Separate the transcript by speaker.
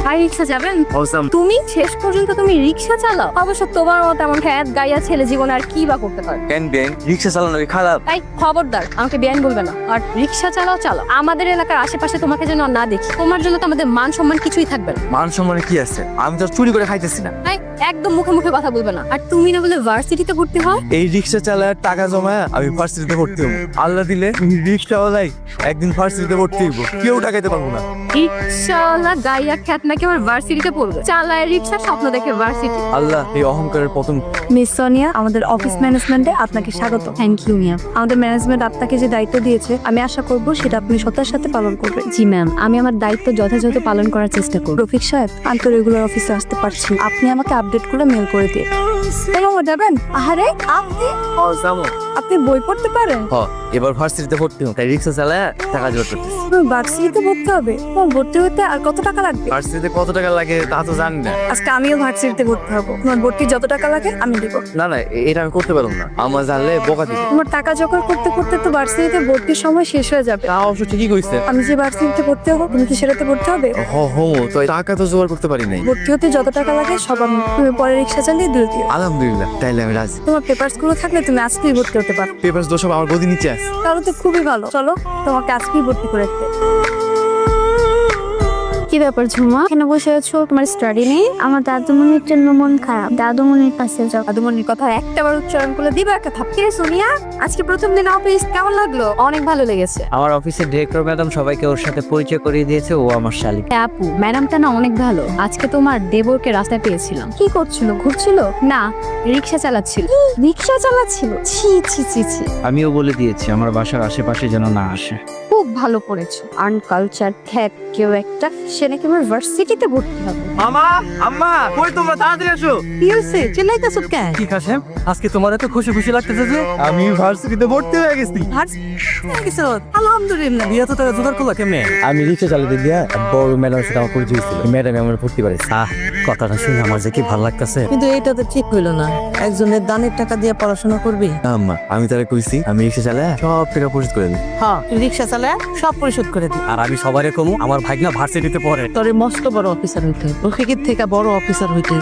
Speaker 1: ভাই রিক্সা যাবেন? তুমি শেষ পর্যন্ত তুমি রিক্সা চালাও? অবশ্য তোমার মতো এমন খ্যাত গাইয়া ছেলে জীবনে আর কি বা করতে পারে?
Speaker 2: কেন বেন রিক্সা চালানো কি খারাপ?
Speaker 1: তাই খবরদার আমাকে বেআইন বলবে না। আর রিক্সা চালাও চালাও, আমাদের এলাকার আশেপাশে তোমাকে যেন আর না দেখি। তোমার জন্য তো আমাদের মান সম্মান কিছুই থাকবে না।
Speaker 2: মান সম্মানে কি আছে? আমি তো চুরি করে খাইতেছি না।
Speaker 1: তাই একদম মুখে মুখে কথা বলবে না। আর তুমি না বলে ভার্সিটিতে ভর্তি হও?
Speaker 2: এই রিক্সা চালায় টাকা জমায় আমি ভার্সিটিতে ভর্তি হবো। আল্লাহ দিলে রিক্সাওয়ালাই একদিন ভার্সিটিতে ভর্তি হইব, কেউ টাকাইতে পারবো না।
Speaker 1: রিক্সাওয়ালা গাইয়া খ্যাত নাকি আমার ভার্সিটিতে পড়বে? চালায় রিক্সা, স্বপ্ন দেখে ভার্সিটি।
Speaker 2: আল্লাহ এই অহংকারের পতন।
Speaker 3: মিস সোনিয়া, আমাদের অফিস ম্যানেজমেন্টে আপনাকে স্বাগত।
Speaker 1: থ্যাংক ইউ মিয়া।
Speaker 3: আমাদের ম্যানেজমেন্ট আপনাকে যে দায়িত্ব দিয়েছে আমি আশা করব সেটা আপনি সত্যার সাথে পালন করবেন।
Speaker 1: জি ম্যাম, আমি আমার দায়িত্ব যথাযথ পালন করার চেষ্টা করব।
Speaker 3: রফিক সাহেব, আমি তো রেগুলার অফিসে আসতে পারছি, আপনি আমাকে আপডেট করে মেল করে দিন। কেন যাবেন? আহারে আপনি আপনি বই পড়তে পারেন?
Speaker 2: এবার ভার্সিটিতে ভর্তি হবো, তাই রিক্সা চালায় টাকা জোগাড় করতেছি।
Speaker 3: ভার্সিটিতে ভর্তি হবে? ভর্তি হতে আর কত টাকা লাগবে?
Speaker 2: ভার্সিটিতে কত টাকা লাগে তা তো জানি না।
Speaker 3: আজকে আমিও ভার্সিটিতে ভর্তি হবো, তোমার ভর্তি যত টাকা লাগে আমি দিব।
Speaker 2: না না, এটা আমি করতে পারবো না, আমার জানলে বোকা দিবে।
Speaker 3: তোমার টাকা জোগাড় করতে করতে তো ভার্সিটিতে ভর্তির সময় শেষ হয়ে যাবে।
Speaker 2: তা অবশ্য ঠিকই কইছে।
Speaker 3: আমি যে ভার্সিটিতে ভর্তি হবো তুমি কি সেটাতে ভর্তি হবে?
Speaker 2: তো টাকা তো জোগাড় করতে পারি নাই।
Speaker 3: ভর্তি হতে যত টাকা লাগে সব আমি, তুমি পরে রিক্সা চালিয়ে দিয়ে দিও।
Speaker 2: আলহামদুলিল্লাহ, তাইলে আমি রাজি।
Speaker 3: তোমার পেপারস গুলো থাকলে তুমি আজকেই ভর্তি হতে পারো।
Speaker 2: পেপারস দোষ সব আমার গদি নিচে আছে।
Speaker 3: তাহলে তো খুবই ভালো, চলো তোমাকে আজকেই ভর্তি করে দিতে।
Speaker 4: কি ব্যাপার ঝুমা, এখানে বসে আছো? তোমার স্টাডি নেই? আমার দাদুমণির জন্য মন খারাপ, দাদুমণির কাছে যাও।
Speaker 1: দাদুমণির কথা একটাবার উচ্চারণ করলে দিবা একটা থাপড়ি। সোনিয়া, আজকে প্রথম দিন অফিস কেমন লাগলো? অনেক ভালো লেগেছে।
Speaker 5: আমার অফিসের ডিরেক্টর ম্যাডাম সবাইকে ওর সাথে পরিচয় করিয়ে দিয়েছে, ও আমার শালিক।
Speaker 1: আপু, ম্যাডামটা না অনেক ভালো। আজকে তোমার দেবরকে রাস্তায় পেয়েছিলাম।
Speaker 4: কি করছিল? ঘুরছিল?
Speaker 1: না, রিক্সা চালাচ্ছিল।
Speaker 4: রিক্সা চালাচ্ছিল?
Speaker 1: ছি ছি ছি ছি।
Speaker 5: আমিও বলে দিয়েছি আমার বাসার আশেপাশে যেন না আসে।
Speaker 1: খুব ভালো করেছো। আনকালচার খ্যাত কেউ একটা, সে নাকি আমার ভার্সিটিতে ভর্তি হবে।
Speaker 2: মামা, আম্মা, কই তোমরা? তাড়াতাড়ি আসো।
Speaker 3: কি হয়েছে? চিল্লাইতেছো কেন?
Speaker 5: ঠিক আছে, আজকে তোমার এত খুশি খুশি লাগতেছে যে?
Speaker 2: আমি ভার্সিটিতে ভর্তি হয়ে গেছি।
Speaker 3: আলহামদুলিল্লাহ।
Speaker 5: বিয়া তো তারা জোগাড় করলো কেমনে?
Speaker 2: আমি রিক্সা চালাতে গিয়া বড় ম্যাডামের সাথে আমার পরিচয় হয়েছিল। ম্যাডাম আমার ভর্তি পারেছে।
Speaker 5: কথাটা শুনে আমার যে কি ভালো লাগতেছে।
Speaker 6: কিন্তু এটা তো ঠিক হইলো না, একজনের দানের টাকা দিয়ে পড়াশোনা করবি।
Speaker 2: আম্মা, আমি তারা কইছি আমি রিক্সা চালায় সব টাকা পরিশোধ করে দিই।
Speaker 6: হ্যাঁ, রিক্সা চালায় সব পরিশোধ করে দি।
Speaker 5: আর আমি সবারে কমু আমার ভাগনা ভার্সিটিতে পড়ে।
Speaker 6: তোরে মস্ত বড় অফিসার হইতে, রফিকের থেকে বড় অফিসার হইতে।